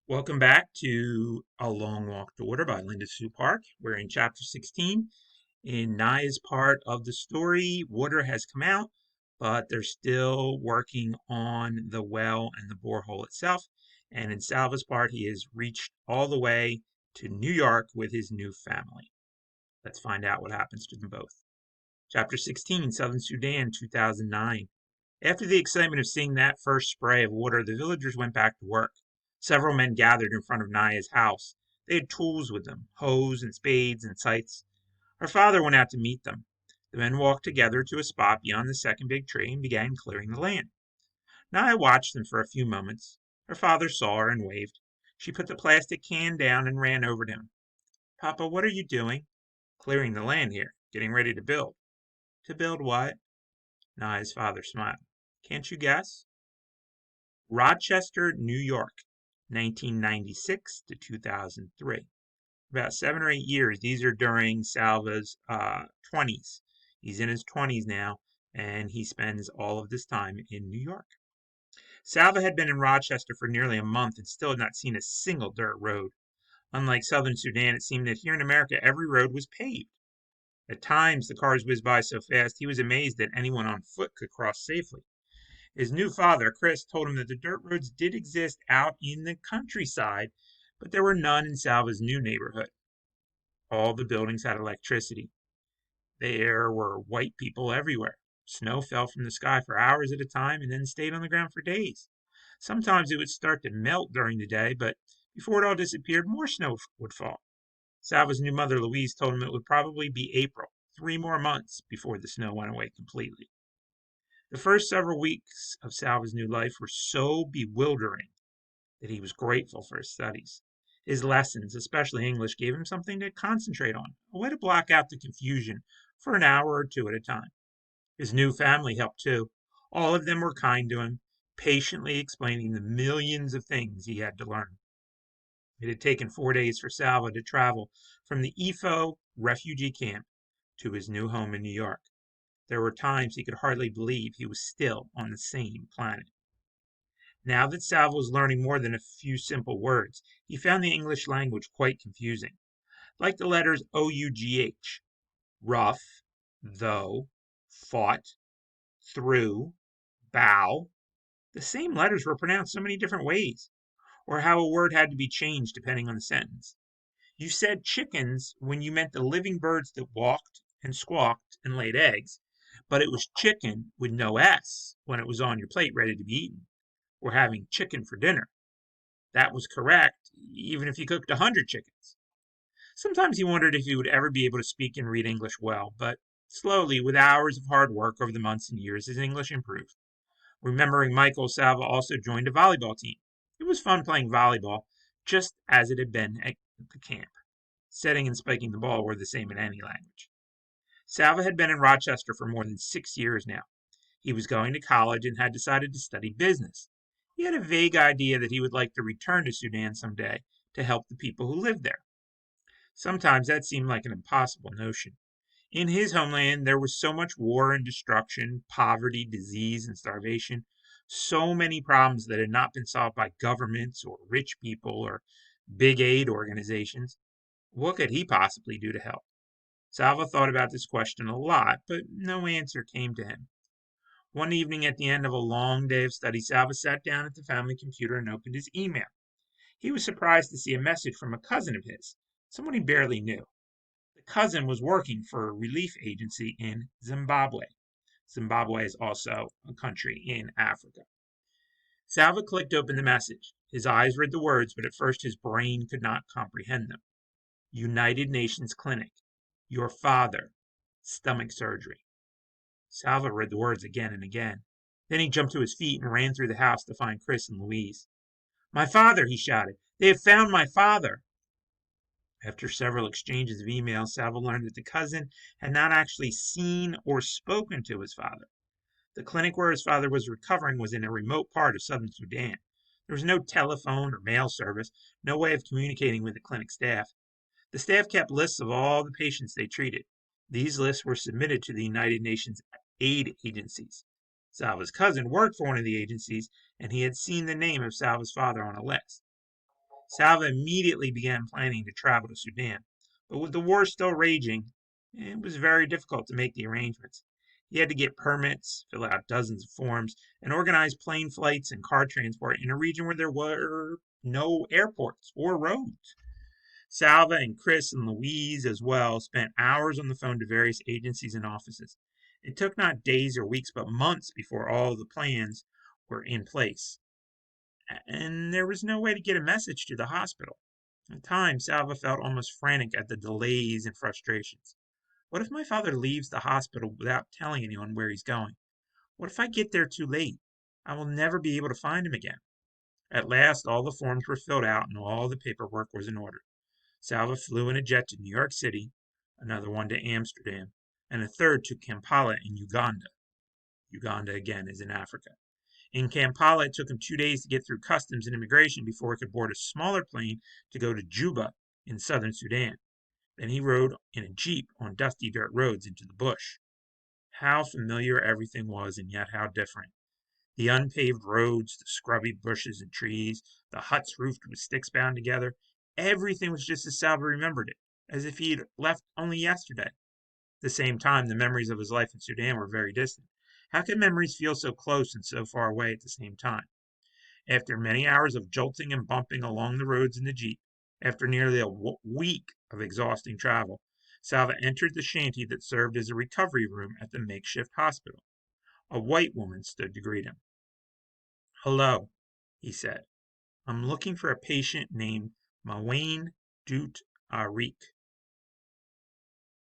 Welcome back to A Long Walk to Water by Linda Sue Park. We're in chapter 16. In Nya's part of the story, water has come out, but they're still working on the well and the borehole itself. And in Salva's part, he has reached all the way to New York with his new family. Let's find out what happens to them both. Chapter 16, Southern Sudan, 2009. After the excitement of seeing that first spray of water, the villagers went back to work. Several men gathered in front of Nya's house. They had tools with them, hoes and spades and scythes. Her father went out to meet them. The men walked together to a spot beyond the second big tree and began clearing the land. Nya watched them for a few moments. Her father saw her and waved. She put the plastic can down and ran over to him. "Papa, what are you doing?" "Clearing the land here, getting ready to build." "To build what?" Nya's father smiled. "Can't you guess?" Rochester, New York, 1996 to 2003. About 7 or 8 years. These are during Salva's 20s. He's in his 20s now, and he spends all of this time in New York. Salva had been in Rochester for nearly a month and still had not seen a single dirt road. Unlike southern Sudan, it seemed that here in America every road was paved. At times the cars whizzed by so fast he was amazed that anyone on foot could cross safely. His new father, Chris, told him that the dirt roads did exist out in the countryside, but there were none in Salva's new neighborhood. All the buildings had electricity. There were white people everywhere. Snow fell from the sky for hours at a time and then stayed on the ground for days. Sometimes it would start to melt during the day, but before it all disappeared, more snow would fall. Salva's new mother, Louise, told him it would probably be April, 3 more months before the snow went away completely. The first several weeks of Salva's new life were so bewildering that he was grateful for his studies. His lessons, especially English, gave him something to concentrate on, a way to block out the confusion for an hour or two at a time. His new family helped too. All of them were kind to him, patiently explaining the millions of things he had to learn. It had taken 4 days for Salva to travel from the Ifo refugee camp to his new home in New York. There were times he could hardly believe he was still on the same planet. Now that Salva was learning more than a few simple words, he found the English language quite confusing. Like the letters OUGH, rough, though, fought, through, bow, the same letters were pronounced so many different ways, or how a word had to be changed depending on the sentence. You said chickens when you meant the living birds that walked and squawked and laid eggs, but it was chicken with no S when it was on your plate ready to be eaten. We're having chicken for dinner. That was correct, even if you cooked 100 chickens. Sometimes he wondered if he would ever be able to speak and read English well, but slowly, with hours of hard work over the months and years, his English improved. Remembering Michael, Salva also joined a volleyball team. It was fun playing volleyball, just as it had been at the camp. Setting and spiking the ball were the same in any language. Salva had been in Rochester for more than 6 years now. He was going to college and had decided to study business. He had a vague idea that he would like to return to Sudan someday to help the people who lived there. Sometimes that seemed like an impossible notion. In his homeland, there was so much war and destruction, poverty, disease, and starvation, so many problems that had not been solved by governments or rich people or big aid organizations. What could he possibly do to help? Salva thought about this question a lot, but no answer came to him. One evening at the end of a long day of study, Salva sat down at the family computer and opened his email. He was surprised to see a message from a cousin of his, someone he barely knew. The cousin was working for a relief agency in Zimbabwe. Zimbabwe is also a country in Africa. Salva clicked open the message. His eyes read the words, but at first his brain could not comprehend them. United Nations Clinic. Your father. Stomach surgery. Salva read the words again and again. Then he jumped to his feet and ran through the house to find Chris and Louise. "My father!" he shouted. "They have found my father!" After several exchanges of emails, Salva learned that the cousin had not actually seen or spoken to his father. The clinic where his father was recovering was in a remote part of southern Sudan. There was no telephone or mail service, no way of communicating with the clinic staff. The staff kept lists of all the patients they treated. These lists were submitted to the United Nations aid agencies. Salva's cousin worked for one of the agencies, and he had seen the name of Salva's father on a list. Salva immediately began planning to travel to Sudan, but with the war still raging, it was very difficult to make the arrangements. He had to get permits, fill out dozens of forms, and organize plane flights and car transport in a region where there were no airports or roads. Salva and Chris and Louise as well spent hours on the phone to various agencies and offices. It took not days or weeks, but months before all the plans were in place. And there was no way to get a message to the hospital. At times, Salva felt almost frantic at the delays and frustrations. What if my father leaves the hospital without telling anyone where he's going? What if I get there too late? I will never be able to find him again. At last, all the forms were filled out and all the paperwork was in order. Salva flew in a jet to New York City, another one to Amsterdam, and a third to Kampala in Uganda. Uganda, again, is in Africa. In Kampala, it took him 2 days to get through customs and immigration before he could board a smaller plane to go to Juba in southern Sudan. Then he rode in a jeep on dusty dirt roads into the bush. How familiar everything was, and yet how different. The unpaved roads, the scrubby bushes and trees, the huts roofed with sticks bound together, everything was just as Salva remembered it, as if he had left only yesterday. At the same time, the memories of his life in Sudan were very distant. How could memories feel so close and so far away at the same time? After many hours of jolting and bumping along the roads in the jeep, after nearly a week of exhausting travel, Salva entered the shanty that served as a recovery room at the makeshift hospital. A white woman stood to greet him. "Hello," he said. "I'm looking for a patient named Mawane Dut Arik."